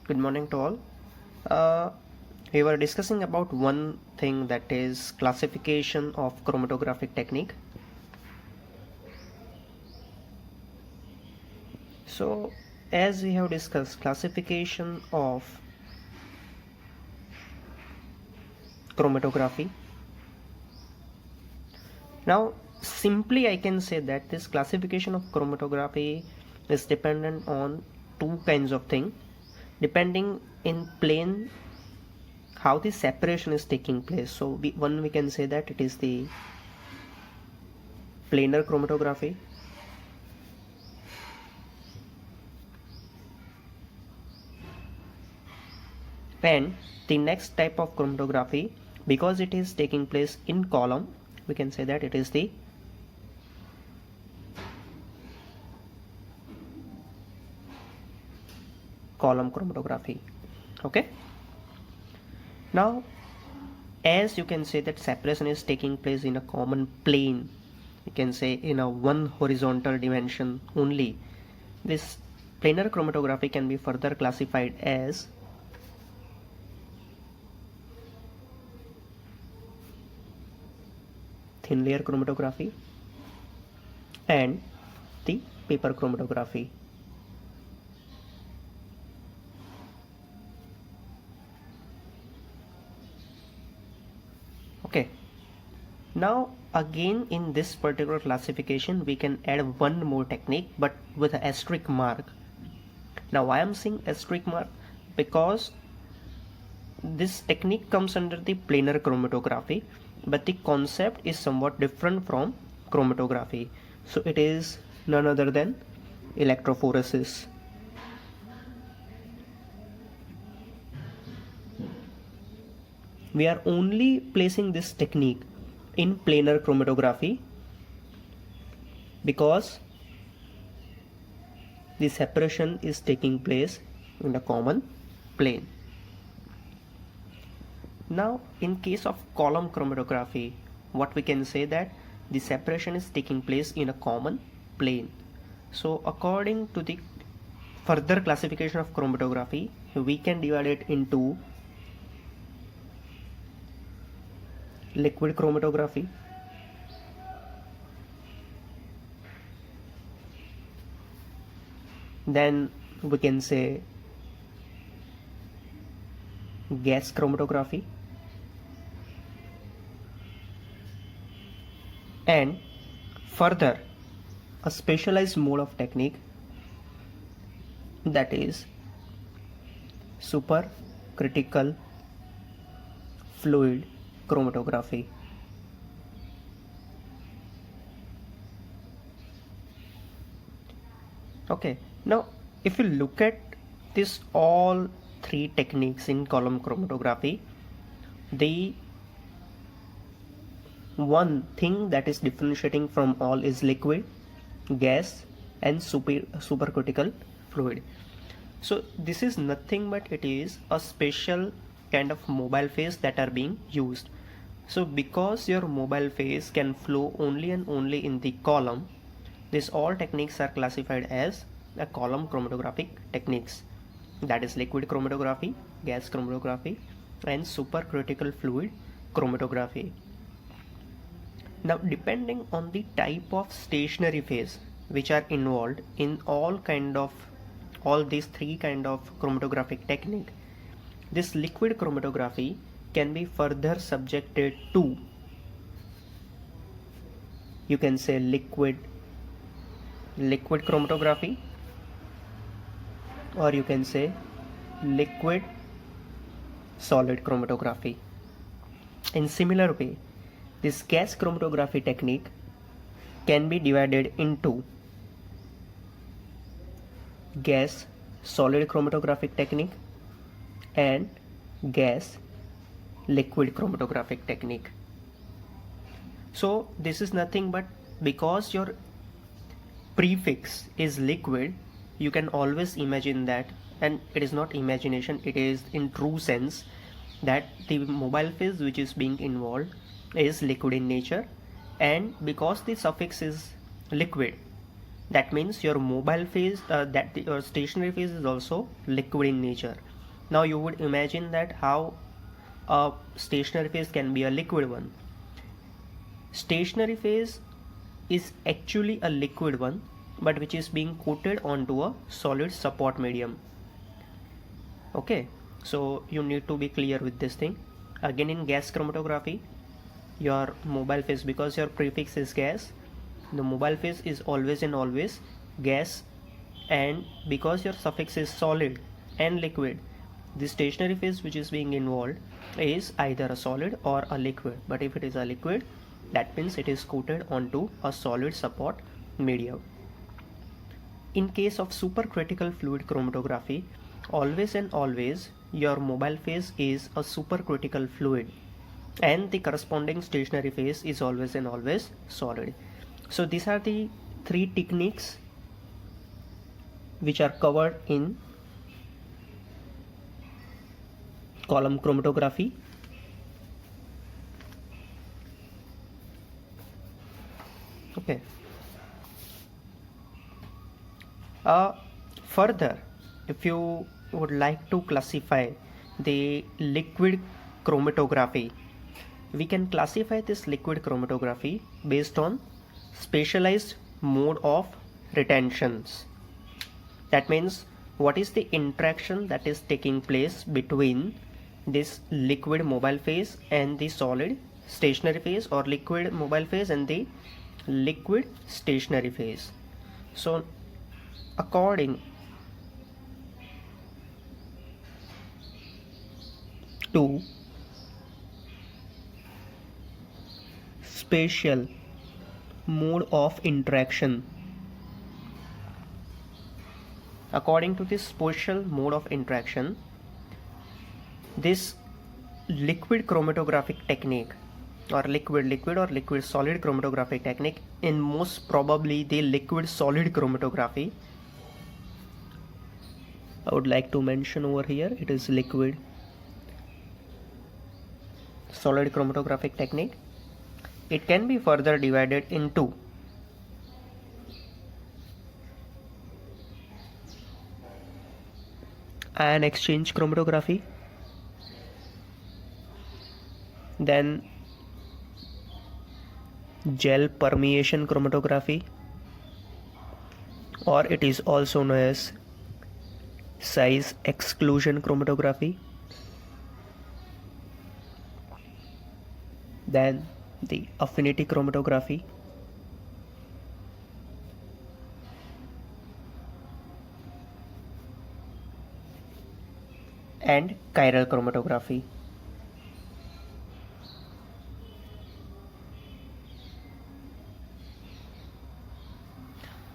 Good morning to all. Uh, we were discussing about one thing, that is classification of chromatographic technique. So as we have discussed classification of chromatography, now simply I can say that this classification of chromatography is dependent on two kinds of thing, depending in plane how the separation is taking place. So we can say that it is the planar chromatography, and the next type of chromatography, because it is taking place in column, we can say that it is the column chromatography. Okay, now as you can say that separation is taking place in a common plane, you can say in a one horizontal dimension only, this planar chromatography can be further classified as thin layer chromatography and the paper chromatography. Okay, now again in this particular classification we can add one more technique, but with an asterisk mark. Now why I am saying asterisk mark, because this technique comes under the planar chromatography, but the concept is somewhat different from chromatography. So it is none other than electrophoresis. We are only placing this technique in planar chromatography because the separation is taking place in a common plane. Now in case of column chromatography, what we can say that the separation is taking place in a common plane. So according to the further classification of chromatography, we can divide it into liquid chromatography, then we can say gas chromatography, and further a specialized mode of technique, that is supercritical fluid chromatography. Okay, now if you look at this all three techniques in column chromatography, the one thing that is differentiating from all is liquid, gas, and supercritical fluid. So this is nothing but it is a special kind of mobile phase that are being used. So because your mobile phase can flow only and only in the column, these all techniques are classified as a column chromatographic techniques, that is liquid chromatography, gas chromatography, and supercritical fluid chromatography. Now depending on the type of stationary phase which are involved in all these three kind of chromatographic technique, this liquid chromatography can be further subjected to, you can say, liquid chromatography, or you can say liquid solid chromatography. In similar way, this gas chromatography technique can be divided into gas solid chromatographic technique and gas liquid chromatographic technique. So this is nothing but because your prefix is liquid, you can always imagine that, and it is not imagination, it is in true sense that the mobile phase which is being involved is liquid in nature, and because the suffix is liquid, that means your mobile phase, your stationary phase is also liquid in nature. Now you would imagine that how a stationary phase can be a liquid one. Stationary phase is actually a liquid one, but which is being coated onto a solid support medium. Okay, so you need to be clear with this thing. Again, in gas chromatography, your mobile phase, because your prefix is gas, the mobile phase is always and always gas, and because your suffix is solid and liquid, the stationary phase which is being involved is either a solid or a liquid. But if it is a liquid, that means it is coated onto a solid support medium. In case of supercritical fluid chromatography, always and always your mobile phase is a supercritical fluid and the corresponding stationary phase is always and always solid. So these are the three techniques which are covered in column chromatography. Okay. Further, if you would like to classify the liquid chromatography, we can classify this liquid chromatography based on specialized mode of retentions. That means what is the interaction that is taking place between this liquid mobile phase and the solid stationary phase, or liquid mobile phase and the liquid stationary phase. So according to spatial mode of interaction, according to this spatial mode of interaction, this liquid chromatographic technique, or liquid or liquid solid chromatographic technique, in most probably the liquid solid chromatography, I would like to mention over here, it is liquid solid chromatographic technique. It can be further divided into ion exchange chromatography, then gel permeation chromatography, or it is also known as size exclusion chromatography, then the affinity chromatography, and chiral chromatography.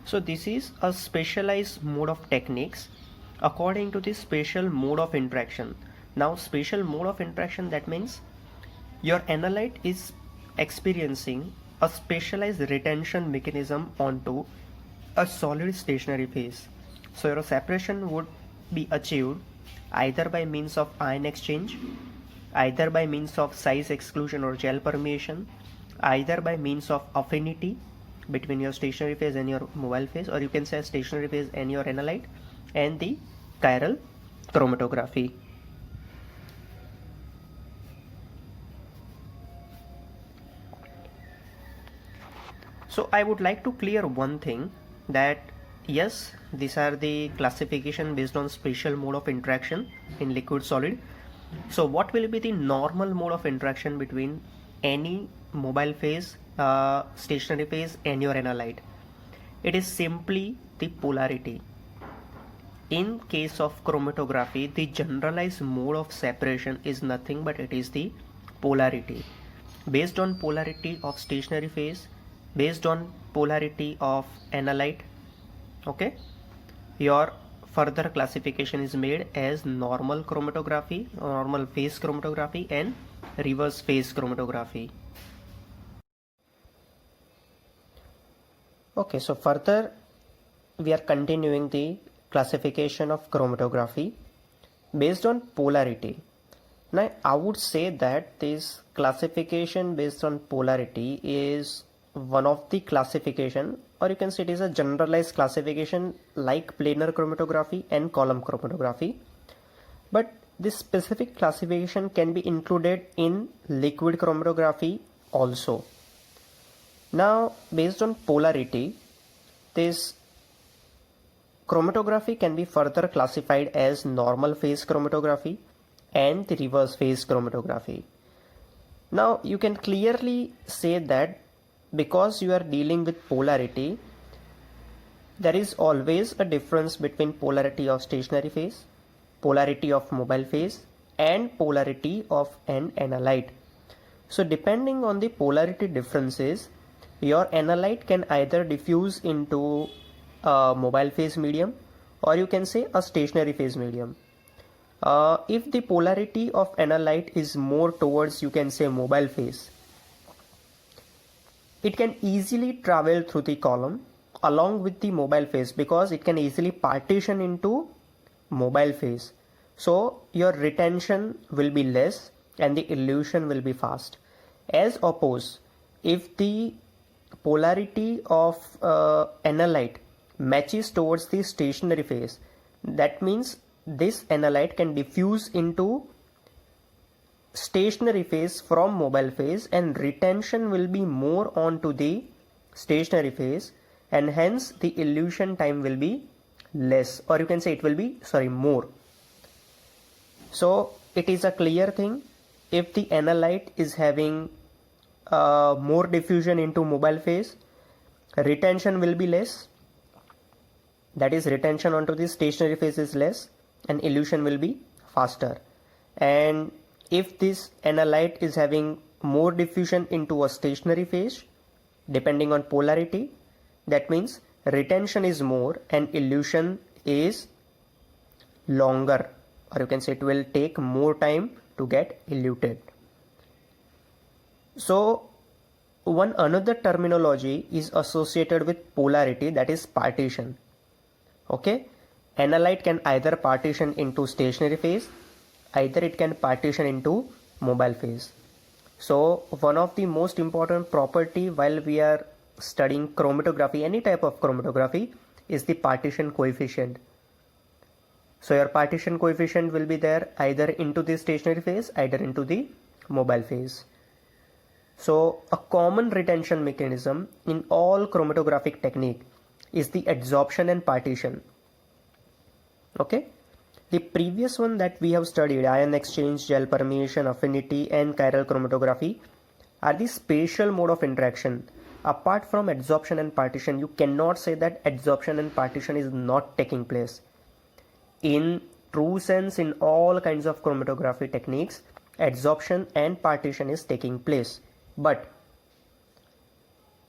So this is a specialized mode of techniques according to the spatial mode of interaction. Now spatial mode of interaction, that means your analyte is experiencing a specialized retention mechanism onto a solid stationary phase. So your separation would be achieved either by means of ion exchange, either by means of size exclusion or gel permeation, either by means of affinity between your stationary phase and your mobile phase, or you can say stationary phase and your analyte, and the chiral chromatography. So I would like to clear one thing, that yes, these are the classification based on spatial mode of interaction in liquid solid. So what will be the normal mode of interaction between any mobile phase, stationary phase and your analyte? It is simply the polarity. In case of chromatography, the generalized mode of separation is nothing but it is the polarity. Based on polarity of stationary phase, based on polarity of analyte, okay, your further classification is made as normal chromatography, normal phase chromatography, and reverse phase chromatography. Okay, so further we are continuing the classification of chromatography based on polarity. Now I would say that this classification based on polarity is one of the classification, or you can say it is a generalized classification like planar chromatography and column chromatography. But this specific classification can be included in liquid chromatography also. Now, based on polarity, this chromatography can be further classified as normal phase chromatography and the reverse phase chromatography. Now, you can clearly say that because you are dealing with polarity, there is always a difference between polarity of stationary phase, polarity of mobile phase, and polarity of an analyte. So depending on the polarity differences, your analyte can either diffuse into a mobile phase medium, or you can say a stationary phase medium. If the polarity of analyte is more towards, you can say, mobile phase, it can easily travel through the column along with the mobile phase, because it can easily partition into mobile phase. So your retention will be less and the elution will be fast. As opposed, if the polarity of analyte matches towards the stationary phase, that means this analyte can diffuse into stationary phase from mobile phase, and retention will be more onto the stationary phase, and hence the elution time will be less, or you can say it will be more. So it is a clear thing, if the analyte is having more diffusion into mobile phase, retention will be less, that is retention onto the stationary phase is less and elution will be faster. And if this analyte is having more diffusion into a stationary phase, depending on polarity, that means retention is more and elution is longer, or you can say it will take more time to get eluted. So one another terminology is associated with polarity, that is partition. Okay, analyte can either partition into stationary phase, either it can partition into mobile phase. So one of the most important property while we are studying chromatography, any type of chromatography, is the partition coefficient. So your partition coefficient will be there either into the stationary phase, either into the mobile phase. So a common retention mechanism in all chromatographic technique is the adsorption and partition. Okay, the previous one that we have studied, ion exchange, gel permeation, affinity, and chiral chromatography, are the spatial mode of interaction. Apart from adsorption and partition, you cannot say that adsorption and partition is not taking place. In true sense, in all kinds of chromatography techniques, adsorption and partition is taking place. But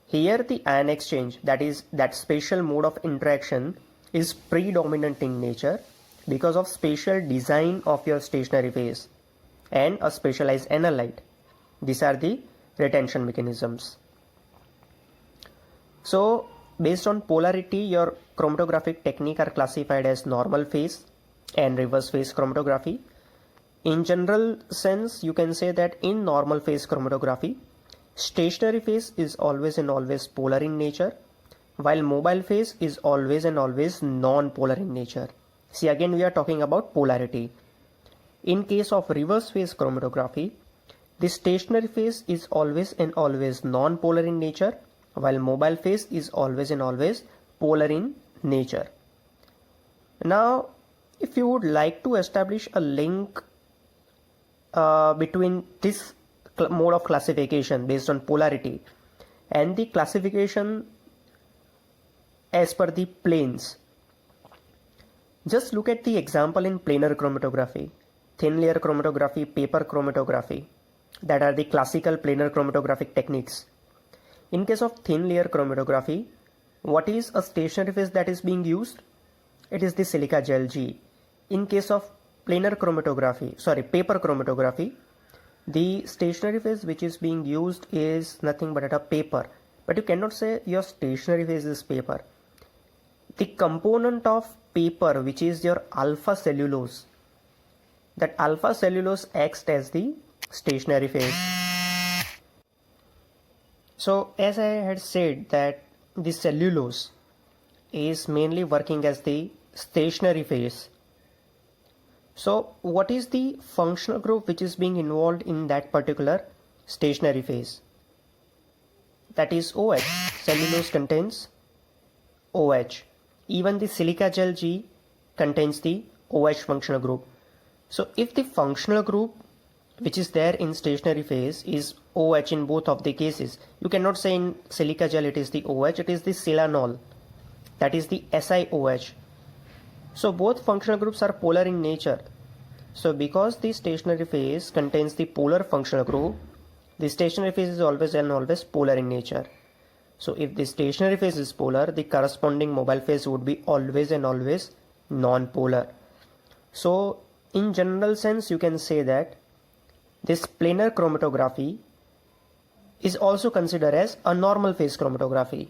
here the ion exchange, that is that spatial mode of interaction, is predominant in nature because of spatial design of your stationary phase and a specialized analyte. These are the retention mechanisms. So based on polarity, your chromatographic technique are classified as normal phase and reverse phase chromatography. In general sense, you can say that in normal phase chromatography, stationary phase is always and always polar in nature, while mobile phase is always and always non-polar in nature. See, again we are talking about polarity. In case of reverse phase chromatography, the stationary phase is always and always non-polar in nature, while mobile phase is always and always polar in nature. Now, if you would like to establish a link between this mode of classification based on polarity and the classification as per the planes, just look at the example in planar chromatography, thin layer chromatography, paper chromatography, that are the classical planar chromatographic techniques. In case of thin layer chromatography, what is a stationary phase that is being used? It is the silica gel G. In case of paper chromatography, the stationary phase which is being used is nothing but a paper, but you cannot say your stationary phase is paper. The component of paper, which is your alpha cellulose, that alpha cellulose acts as the stationary phase. So as I had said that the cellulose is mainly working as the stationary phase. So what is the functional group which is being involved in that particular stationary phase? That is OH. Cellulose contains OH. Even the silica gel G contains the OH functional group. So if the functional group which is there in stationary phase is OH in both of the cases, you cannot say in silica gel it is the OH, it is the silanol, that is the SiOH. So both functional groups are polar in nature. So because the stationary phase contains the polar functional group, the stationary phase is always and always polar in nature. So if the stationary phase is polar, the corresponding mobile phase would be always and always non-polar. So in general sense, you can say that this planar chromatography is also considered as a normal phase chromatography.